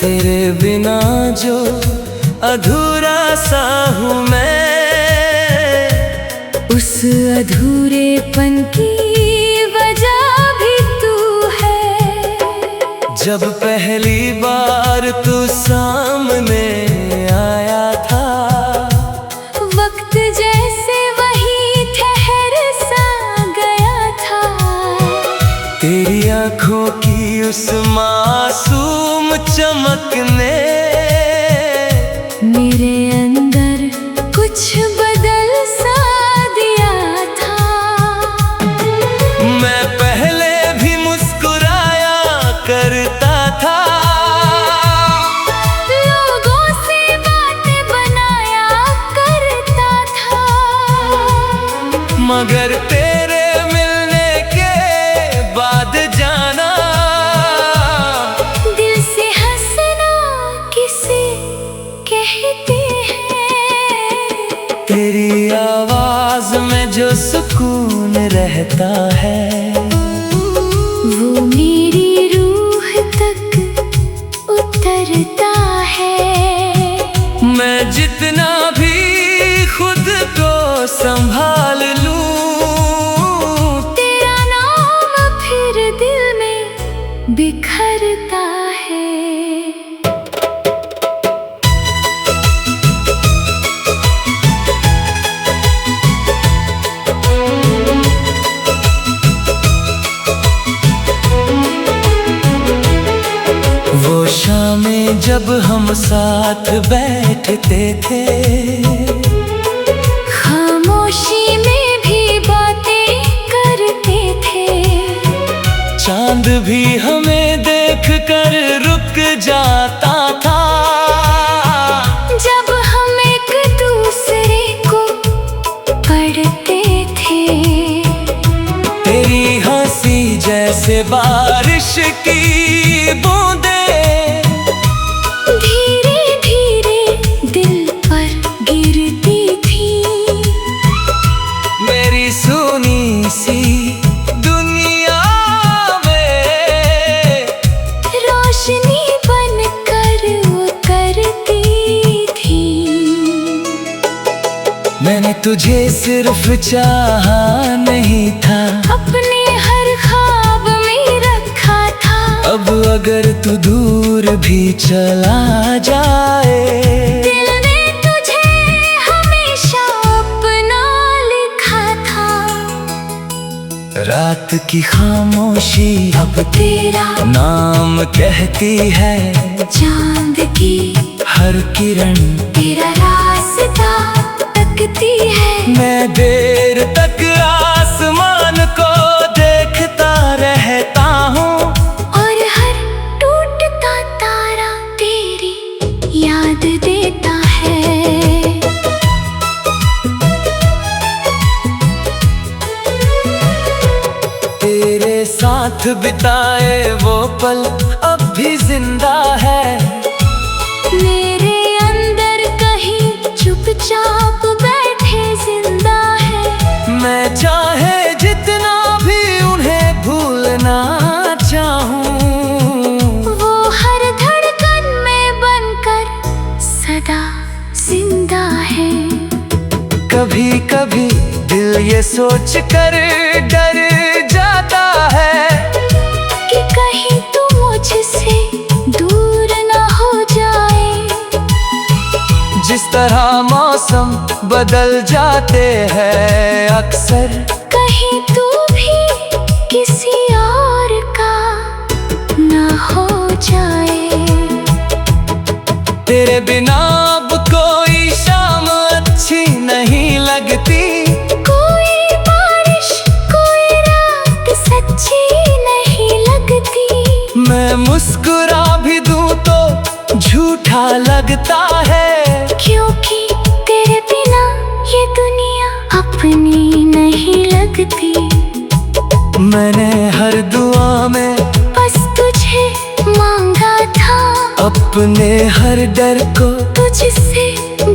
तेरे बिना जो अधूरा सा हूँ मैं, उस अधूरेपन की वजह भी तू है। जब पहली बार तू सामने आया था, वक्त जैसे वही ठहर सा गया था। तेरी आँखों की उस मासूम चमक ने मेरे अंदर कुछ बदल सा दिया था। मैं पहले भी मुस्कुराया करता था, लोगों से बातें बनाया करता था, मगर तेरे मिलने के बाद जाना दिल से हंसना किसे कहते हैं। तेरी आवाज में जो सुकून रहता है, वो मेरी रूह तक उतरता है। मैं जितना भी खुद को संभाल लूं, तेरा नाम फिर दिल में बिखरता है। वो शामें जब हम साथ बैठते थे, खामोशी में भी बातें करते थे। चांद भी हमें देख कर रुक जाता था। जब हम एक दूसरे को पढ़ते थे, तेरी हंसी जैसे बारिश की बूंदे धीरे धीरे दिल पर गिरती थी। मेरी सुनी सी दुनिया में रोशनी बनकर उतरती थी। मैंने तुझे सिर्फ चाहा नहीं था, अपने हर ख्वाब में रखा था। अब अगर तू दूर भी चला जाए, दिल ने तुझे हमेशा अपना लिखा था। रात की खामोशी अब तेरा नाम कहती है, चांद की हर किरण तेरा रास्ता तकती है। मैं देर तक आसमान को देखता रहता हूँ, और हर टूटता तारा तेरी याद देता है। तेरे साथ बिताए वो पल अब भी जिंदा है। मेरे अंदर कहीं चुपचाप बैठे जिंदा है। मैं चाहे जितना भी उन्हें भूलना चाहूँ, वो हर धड़कन में बनकर सदा जिंदा है। कभी कभी दिल ये सोच कर डर जाता है कि कहीं तू मुझसे दूर न हो जाए। जिस तरह मौसम बदल जाते हैं अक्सर, कहीं तू भी किसी और का न हो जाए। तेरे बिना अब कोई शाम अच्छी नहीं लगती, कोई बारिश कोई रात सच्ची नहीं लगती। मैं मुस्कुरा भी दूं तो झूठा लगता है, क्योंकि तेरे बिना ये दुनिया अपनी नहीं लगती। मैंने हर दुआ में बस तुझे मांगा था, अपने हर डर को तुझसे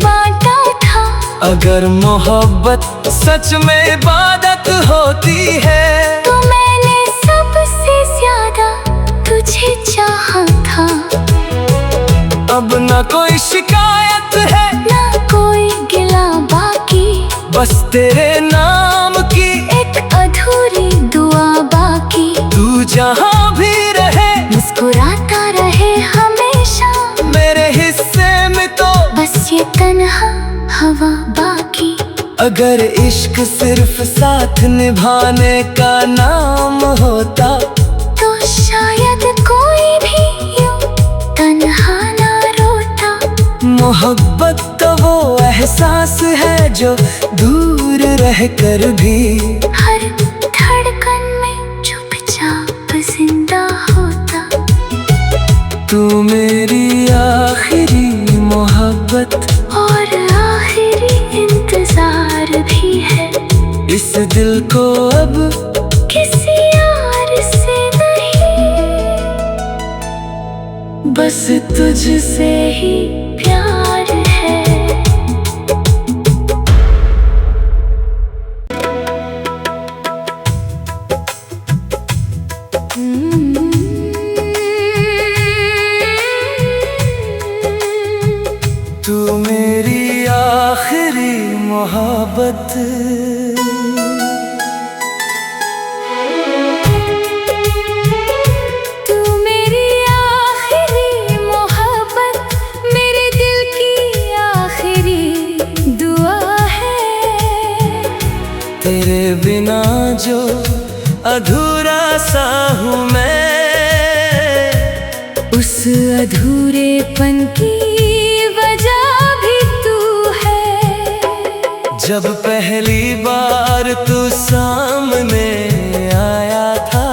बांटा था। अगर मोहब्बत सच में इबादत होती है, तो मैंने सबसे ज्यादा तुझे चाहा था। शिकायत है, ना कोई गिला बाकी, बस तेरे नाम की एक अधूरी दुआ बाकी। तू जहाँ भी रहे मुस्कुराता रहे हमेशा, मेरे हिस्से में तो बस ये तन्हा हवा बाकी। अगर इश्क सिर्फ साथ निभाने का नाम होता, तो शायद कोई भी यूं तन्हा ना रोता। मोहब्बत तो वो एहसास है जो दूर रहकर भी हर धड़कन में चुपचाप जिंदा होता। तू मेरी आखिरी मोहब्बत और आखिरी इंतजार भी है, इस दिल को अब किसी और से नहीं, बस तुझसे ही प्यार है। तू मेरी आखिरी मोहब्बत, तू मेरी आखिरी मोहब्बत, मेरे दिल की आखिरी दुआ है। तेरे बिना जो अधूरा सा हूँ मैं, उस अधूरेपन की वजह भी तू है। जब पहली बार तू सामने आया था,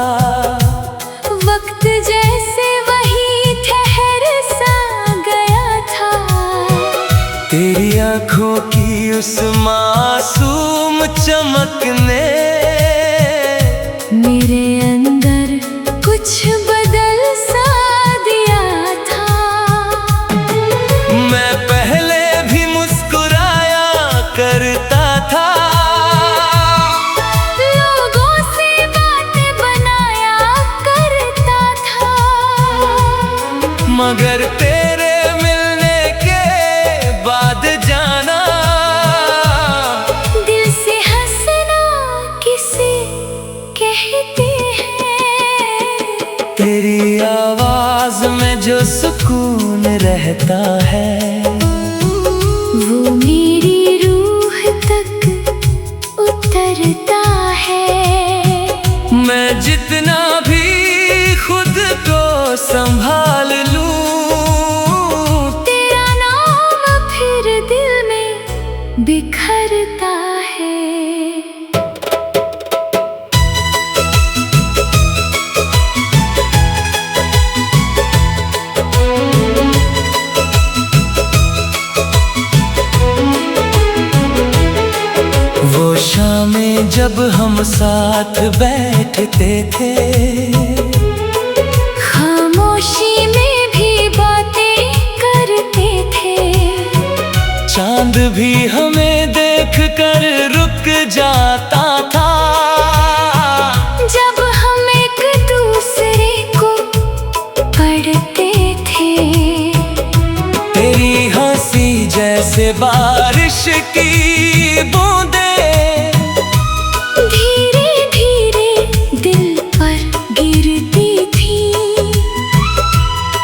वक्त जैसे वही ठहर सा गया था। तेरी आँखों की उस मासूम चमक ने मेरे अंदर कुछ बदल सा दिया था। मैं पहले भी मुस्कुराया करता था, लोगों से बातें बनाया करता था। मगर तेरे मिलने के बाद जाना, दिल से हंसना किसे कहते हैं। तेरी आवाज में जो सुकून रहता है, वो मेरी रूह तक उतरता है। मैं जितना भी खुद को संभाल लूं, तेरा नाम फिर दिल में बिखरता है। वो शामें जब हम साथ बैठते थे, खामोशी में भी बातें करते थे। चांद भी हमें देख कर रुक जाता था। जब हम एक दूसरे को पढ़ते थे, तेरी हंसी जैसे बारिश की बूंदे धीरे धीरे दिल पर गिरती थी।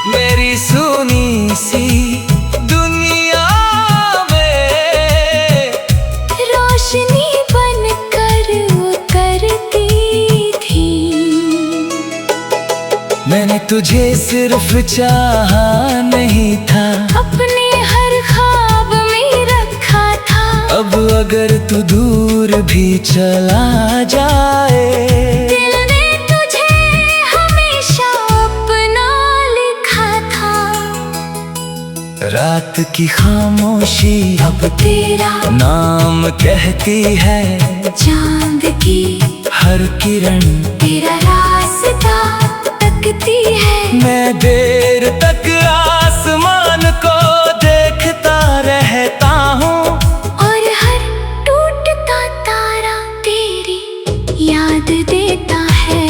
मेरी सुनी सी दुनिया में रोशनी बनकर उतरती थी। मैंने तुझे सिर्फ चाहा नहीं था, अपने हर ख्वाब में रखा था। अब अगर तू दूर भी चला जाए, दिल ने तुझे हमेशा अपना लिखा था। रात की खामोशी अब तेरा नाम कहती है, चांद की हर किरण तेरा रास्ता तकती है। मैं देर तक आसमान को देखता रहता हूँ, और हर टूटता तारा तेरी याद देता है।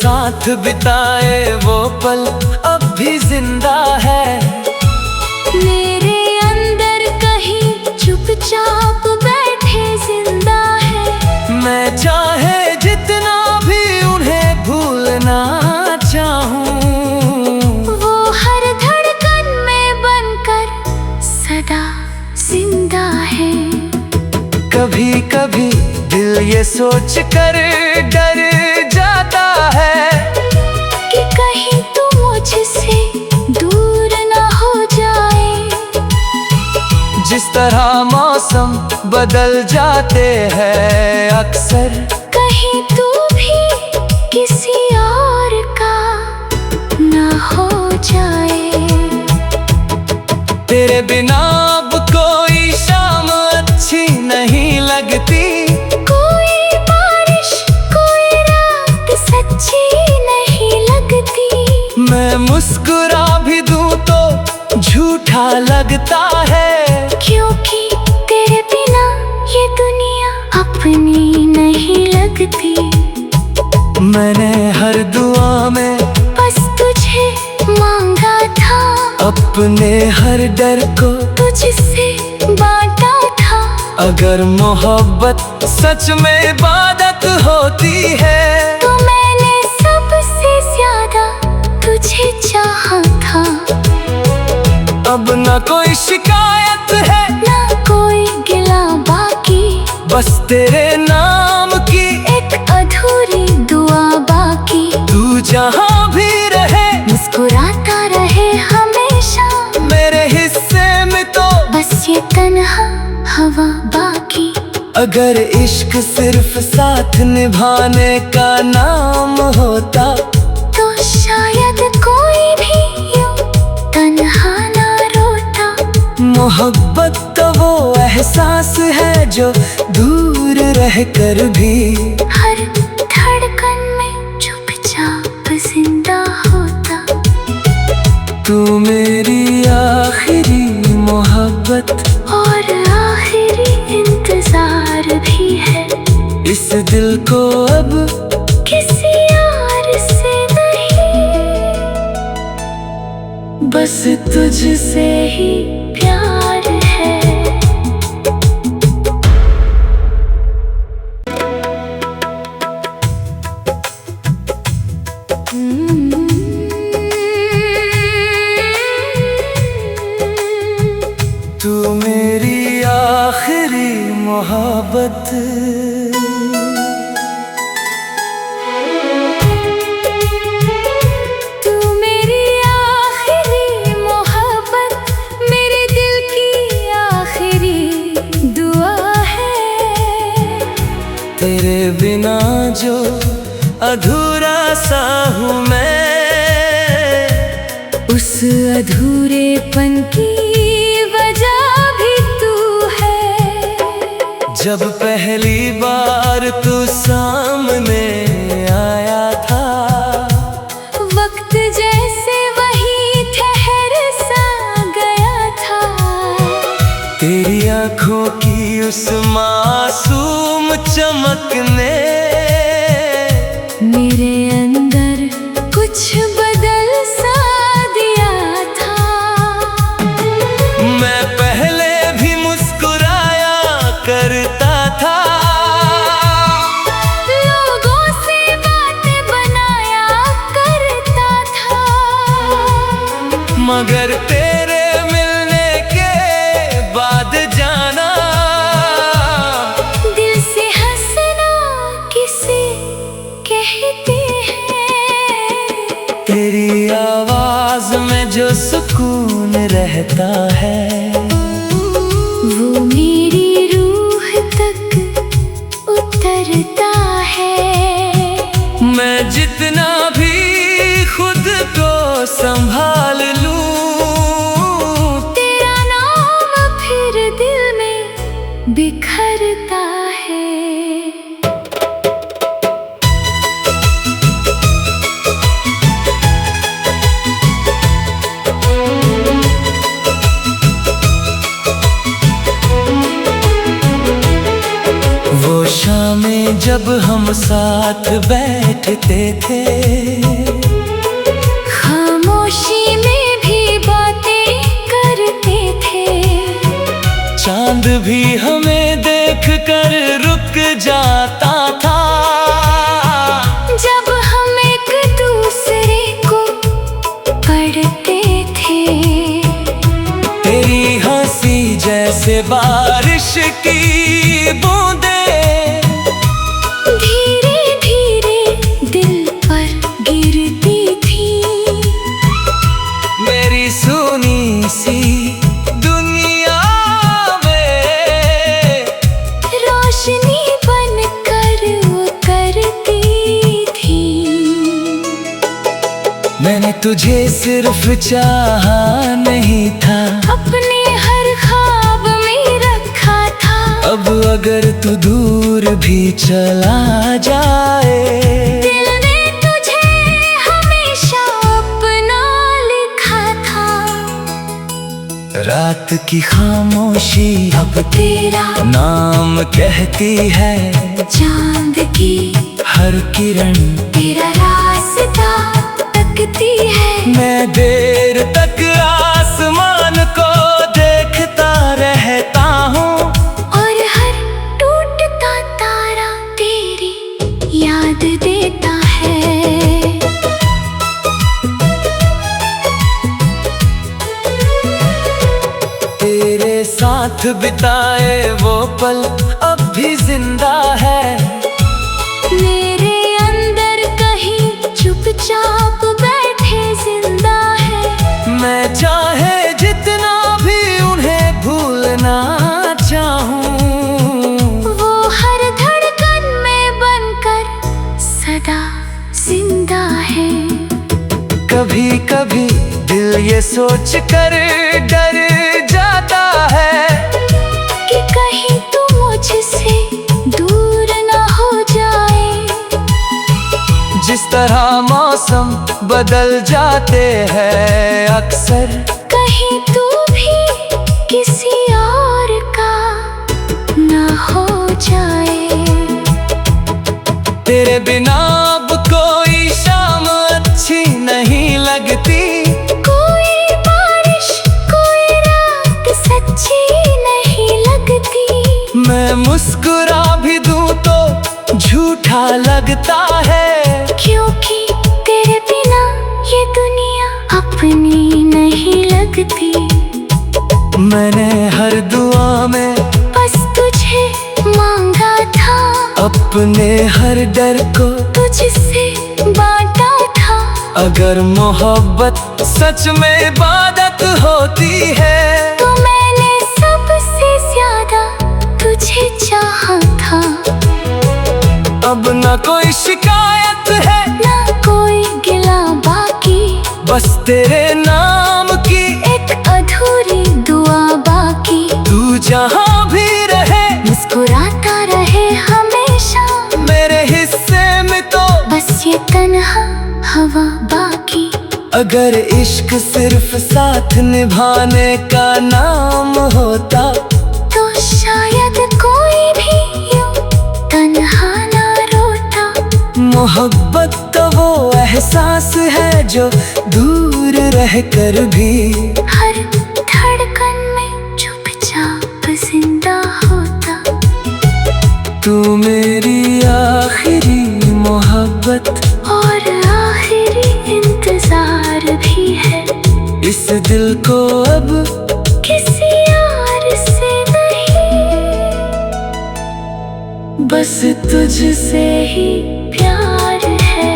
साथ बिताए वो पल अब भी जिंदा है। मेरे अंदर कहीं चुपचाप बैठे जिंदा है। मैं चाहे जितना भी उन्हें भूलना चाहूं, वो हर धड़कन में बनकर सदा जिंदा है। कभी कभी दिल ये सोच कर डर जाता है कि कहीं तू मुझसे दूर ना हो जाए। जिस तरह मौसम बदल जाते हैं अक्सर, कहीं तू भी किसी और का ना हो जाए। तेरे बिना अब कोई शाम अच्छी नहीं लगती, कोई बारिश कोई रात सच्ची नहीं लगती। मैं मुस्कुरा भी दूं तो झूठा लगता है, क्योंकि तेरे बिना ये दुनिया अपनी नहीं लगती। मैंने हर दुआ में बस तुझे मांगा था, अपने हर डर को तुझसे बांटा था। अगर मोहब्बत सच में इबादत होती है, तो मैंने सबसे ज्यादा तुझे चाहा था। अब न कोई शिकायत है ना कोई गिला बाकी, बस तेरे नाम की एक अधूरी दुआ बाकी। तू जहाँ भी रहे मुस्कुराता रहे हमेशा, मेरे हिस्से में तो बस ये तन्हा हवा बाकी। अगर इश्क सिर्फ साथ निभाने का नाम होता, तो शायद कोई भी यूं तन्हा ना रोता। मोहब्बत तो वो एहसास है जो दूर रहकर भी हर धड़कन में चुपचाप जिंदा होता। तू मेरी आखिरी मोहब्बत और आखिरी इंतजार भी है। इस दिल को अब किसी और से नहीं, बस तुझसे ही प्यार है। तू मेरी आखिरी मोहब्बत, तू मेरी आखिरी मोहब्बत, मेरे दिल की आखिरी दुआ है। तेरे बिना जो अधूरा सा हूँ मैं, उस अधूरेपन की वजह भी तू है। जब पहली बार तू सामने आया था, वक्त जैसे वही ठहर सा गया था। तेरी आंखों की उस मासूम चमक ने मेरे अंदर कुछ बदल सा दिया था। मैं पहले भी मुस्कुराया करता था, लोगों से बातें बनाया करता था। मगर तेरे मिलने के बाद जाना, दिल से हंसना किसे कहते हैं। तेरी आवाज में जो सुकून रहता है, वो मेरी रूह तक उतरता है। मैं जितना भी खुद को संभाल लूं, तेरा नाम फिर दिल में बिखरता है। वो शामें जब हम साथ बैठते थे, खामोशी में भी बातें करते थे। चांद भी हमें देख कर रुक जाता था। जब हम एक दूसरे को पढ़ते थे, तेरी हंसी जैसे बारिश की बूंदें धीरे धीरे दिल पर गिरती थी। मेरी सुनी सी दुनिया में रोशनी बनकर उतरती थी। मैंने तुझे सिर्फ चाहा नहीं था, अपने हर ख्वाब में रखा था। अब अगर तू दूर भी चला जाए, दिल ने तुझे हमेशा अपना लिखा था। रात की खामोशी अब तेरा नाम कहती है, चांद की हर किरण तेरा रास्ता तकती है। मैं देर तक आसमान को देखता रहता हूँ, और हर टूटता तारा तेरी याद देता है। तेरे साथ बिताए वो पल अब भी जिंदा है। मेरे अंदर कहीं चुपचाप बैठे जिंदा है। मैं चाहे जितना भी उन्हें भूलना चाहूँ, वो हर धड़कन में बनकर सदा जिंदा है। कभी कभी दिल ये सोच कर डर जाता है कि कहीं तू मुझसे दूर न हो जाए। जिस तरह मौसम बदल जाते हैं अक्सर, कहीं तू भी किसी और का न हो जाए। तेरे बिना अब कोई शाम अच्छी नहीं लगती। कोई बारिश कोई रात सच्ची नहीं लगती। मैं मुस्कुरा भी दूं तो झूठा लगता है, क्योंकि तेरे बिना ये दुनिया अपनी नहीं लगती। मैंने हर दुआ में बस तुझे मांगा था, अपने हर डर को तुझसे बांटा था। अगर मोहब्बत सच में इबादत होती है, तो मैंने सबसे ज्यादा तुझे चाहा था। अब न कोई शिकायत है, ना कोई गिला बाकी, बस तेरे नाम की एक अधूरी दुआ बाकी। तू जहाँ भी रहे मुस्कुराता रहे हमेशा, मेरे हिस्से में तो बस ये तन्हा हवा बाकी। अगर इश्क सिर्फ साथ निभाने का नाम होता, तो शायद कोई भी यूं तन्हा ना रोता। मोहब्बत तो वो एहसास है जो दूर रहकर भी हर धड़कन में चुपचाप जिंदा होता। तू मेरी आखिरी मोहब्बत और आखिरी इंतजार भी है। इस दिल को अब किसी और से नहीं, बस तुझसे ही प्यार है।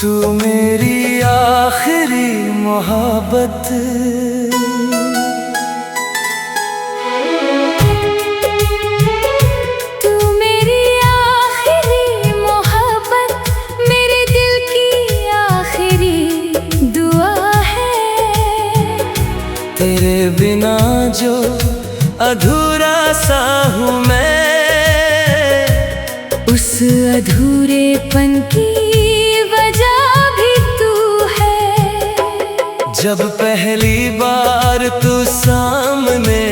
तू मेरी आखिरी मोहब्बत, तू मेरी आखिरी मोहब्बत, मेरे दिल की आखिरी दुआ है। तेरे बिना जो अधूरा सा हूँ मैं, उस अधूरे अपनेपन की वजह भी तू है। जब पहली बार तू सामने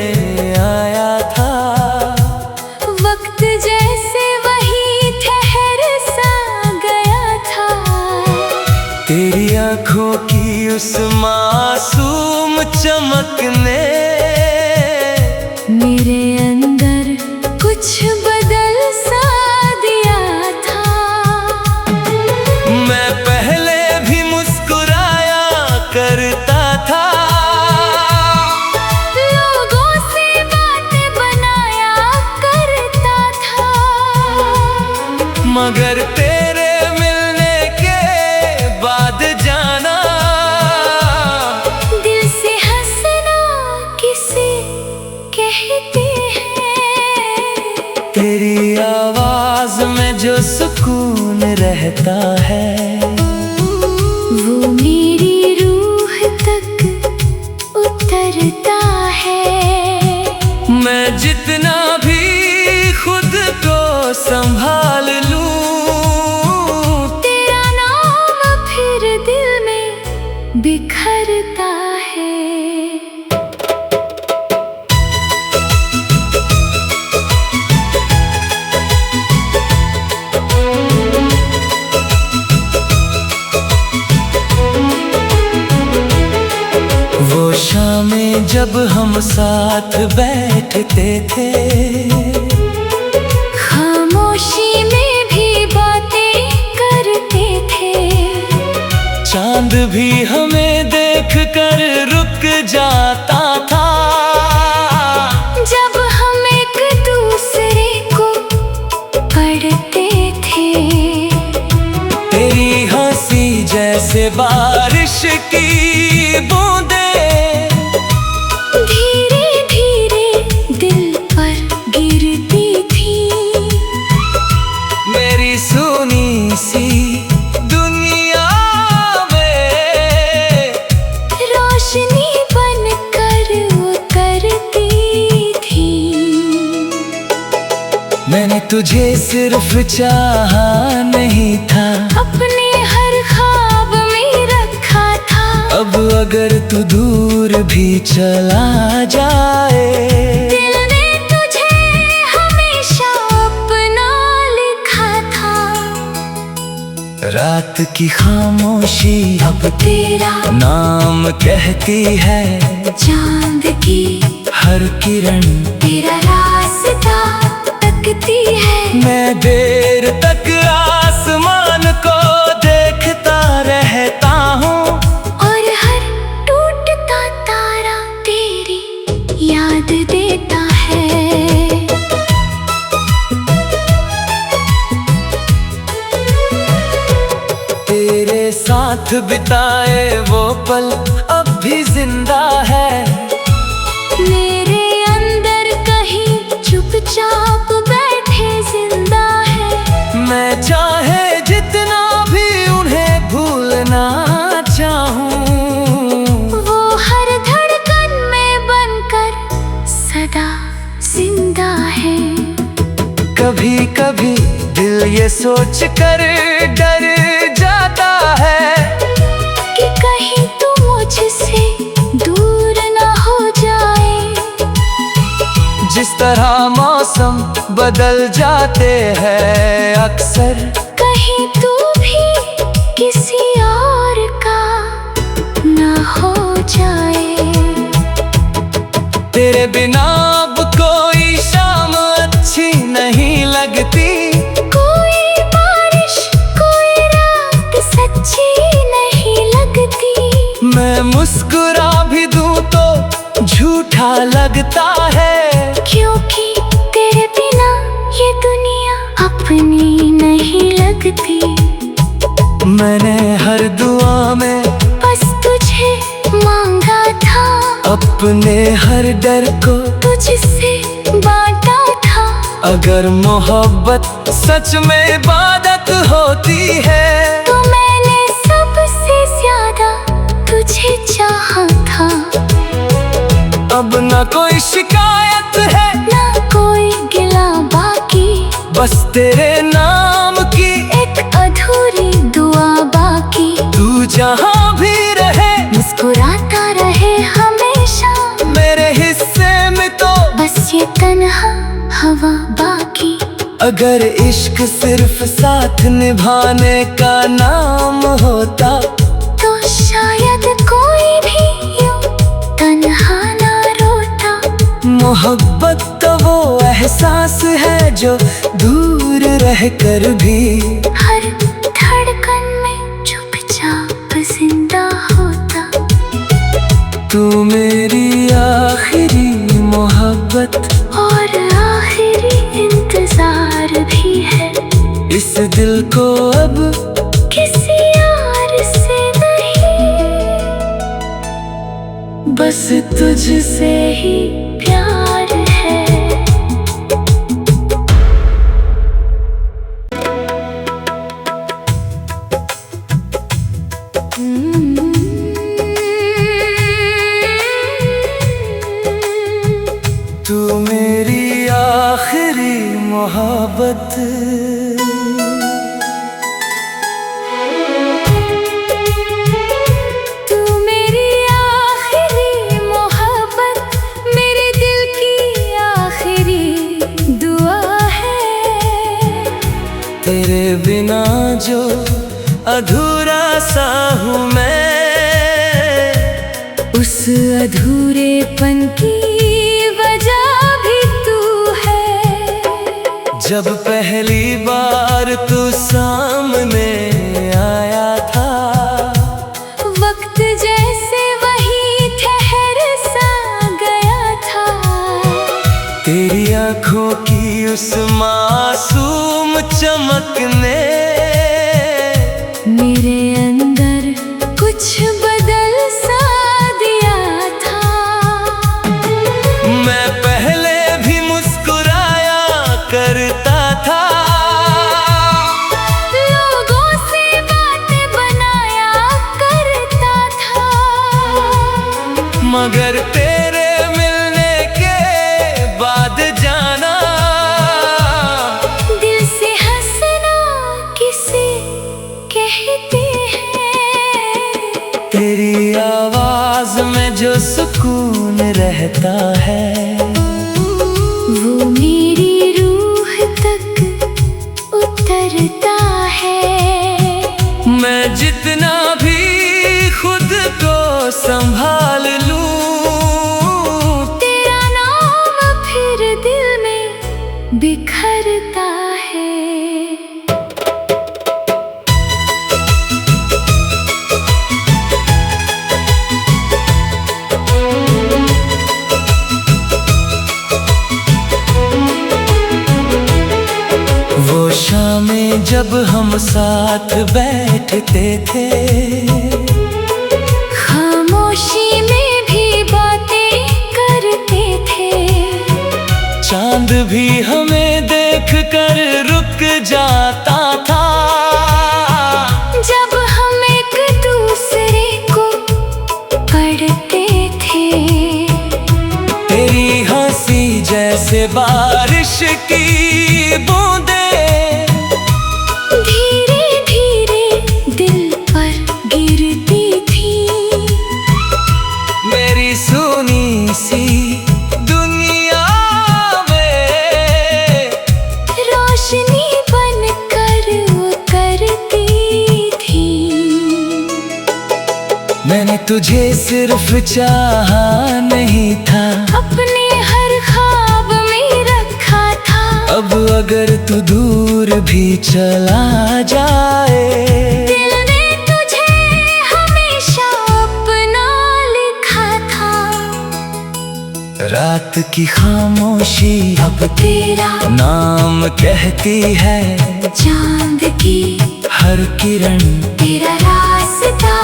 आया था, वक्त जैसे वही ठहर सा गया था। तेरी आंखों की उस मासूम चमक ने मेरे अंदर कुछ बदल सा दिया था। मैं पहले भी मुस्कुराया करता था, लोगों से बातें बनाया करता था। मगर तेरे मिलने के बाद जाना, दिल से हंसना किसे कहते हैं। तेरी आवाज में जो सुकून रहता है, वो मेरी रूह तक उतरता है। मैं जितना भी खुद को संभाल लूं, तेरा नाम फिर दिल में बिखरता है। वो शामें जब हम साथ बैठते थे, खामोशी में भी बातें करते थे। चांद भी हमें देख कर रुक जाता था। जब हम एक दूसरे को पढ़ते थे, तेरी हंसी जैसे बारिश की बूंदे धीरे धीरे दिल पर गिरती थी। मेरी सुनी सी दुनिया में रोशनी बनकर उतरती थी। मैंने तुझे सिर्फ चाहा नहीं था, अपने हर ख्वाब में रखा था। अब अगर तू दूर भी चला जाए, दिल ने तुझे हमेशा अपना लिखा था। रात की खामोशी अब तेरा नाम कहती है, चांद की हर किरण तेरा रास्ता तकती है। मैं देर तक आसमान को देखता रहता हूँ, और हर टूटता तारा तेरी याद देता है। तेरे साथ बिताए वो पल अब भी जिंदा है। मेरे अंदर कहीं चुपचाप बैठे जिंदा है। मैं चाहे जितना भी उन्हें भूलना चाहूँ, वो हर धड़कन में बनकर सदा जिंदा है। कभी कभी दिल ये सोच कर डर जाता है कि कहीं तू मुझसे दूर न हो जाए। जिस तरह मौसम बदल जाते हैं अक्सर, कहीं तू भी किसी और का न हो जाए। तेरे बिना अब कोई शाम अच्छी नहीं लगती, कोई बारिश कोई रात सच्ची नहीं लगती। मैं मुस्कुरा भी दूं तो झूठा लगता है। क्योंकि तेरे बिना ये दुनिया अपनी नहीं लगती। मैंने हर दुआ में बस तुझे मांगा था, अपने हर डर को तुझसे बांटा था। अगर मोहब्बत सच में इबादत होती है, तो मैंने सबसे ज्यादा तुझे चाहा था। अब न कोई शिकायत है, ना कोई गिला बाकी, बस तेरे नाम की एक अधूरी जहाँ भी रहे, मुस्कुराता रहे हमेशा। मेरे हिस्से में तो बस ये तन्हा हवा बाकी। अगर इश्क सिर्फ साथ निभाने का नाम होता, तो शायद कोई भी यूं तन्हा ना रोता। मोहब्बत तो वो एहसास है जो दूर रहकर भी हर धड़कन में चुपचाप जिंदा होता। तू मेरी आखिरी मोहब्बत और आखिरी इंतजार भी है। इस दिल को अब किसी और से नहीं, बस तुझसे ही प्यार है। तू मेरी आखिरी मोहब्बत। तू मेरी आखिरी मोहब्बत, मेरे दिल की आखिरी दुआ है। तेरे बिना जो अधूरा सा हूँ मैं, उस अधूरेपन की वजह भी तू है। जब पहली बार तू सामने आया था, वक्त जैसे वही ठहर सा गया था। तेरी आँखों की उस मासूम चमक ने मेरे अंदर कुछ बदल सा दिया था। मैं पहले भी मुस्कुराया करता था, लोगों से बातें बनाया करता था। मगर तेरे मिलने के बाद जाना, दिल से हंसना किसे कहते हैं। तेरी आवाज में जो सुकून रहता है, वो मेरी रूह तक उतरता है। मैं जितना भी खुद को संभाल लूं, तेरा नाम फिर दिल में बिखरता है। वो शामें जब हम साथ बैठते थे, खामोशी में भी बातें करते थे। चांद भी हमें देख कर रुक जाता था। जब हम एक दूसरे को पढ़ते थे, तेरी हंसी जैसे बारिश की बूंदे धीरे धीरे दिल पर गिरती थी। मेरी सुनी सी दुनिया में रोशनी बनकर उतरती थी। मैंने तुझे सिर्फ चाहा नहीं था, अपने हर ख्वाब में रखा था। अब अगर तू दूर भी चला जाए, दिल ने तुझे हमेशा अपना लिखा था। रात की खामोशी अब तेरा नाम कहती है, चांद की हर किरण तेरा रास्ता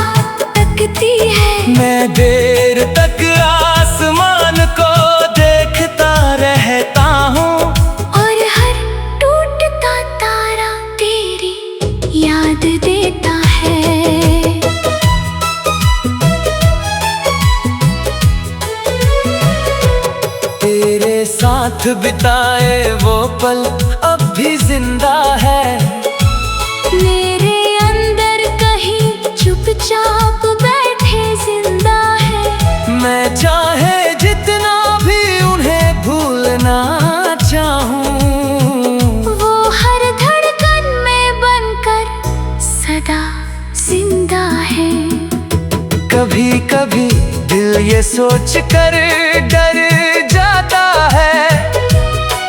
तकती है। मैं देर तक आसमान को देखता रहता हूँ, और हर टूटता तारा तेरी याद देता है। तेरे साथ बिताए वो पल अब भी जिंदा है। मेरे अंदर कहीं चुपचाप जिंदा है। कभी कभी दिल ये सोच कर डर जाता है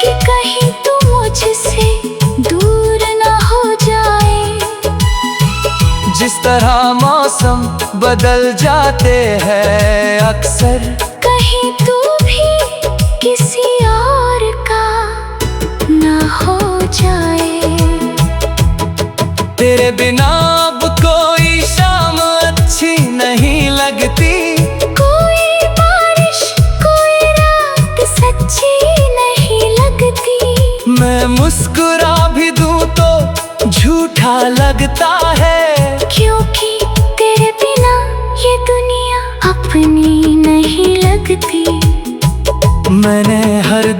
कि कहीं तू मुझसे दूर न हो जाए। जिस तरह मौसम बदल जाते हैं अक्सर, कहीं तू भी किसी और का न हो जाए। तेरे बिना अब कोई शाम अच्छी नहीं लगती, कोई बारिश कोई रात सच्ची नहीं लगती। मैं मुस्कुरा भी दूं तो झूठा लगता है, क्योंकि तेरे बिना ये दुनिया अपनी नहीं लगती। मैंने हर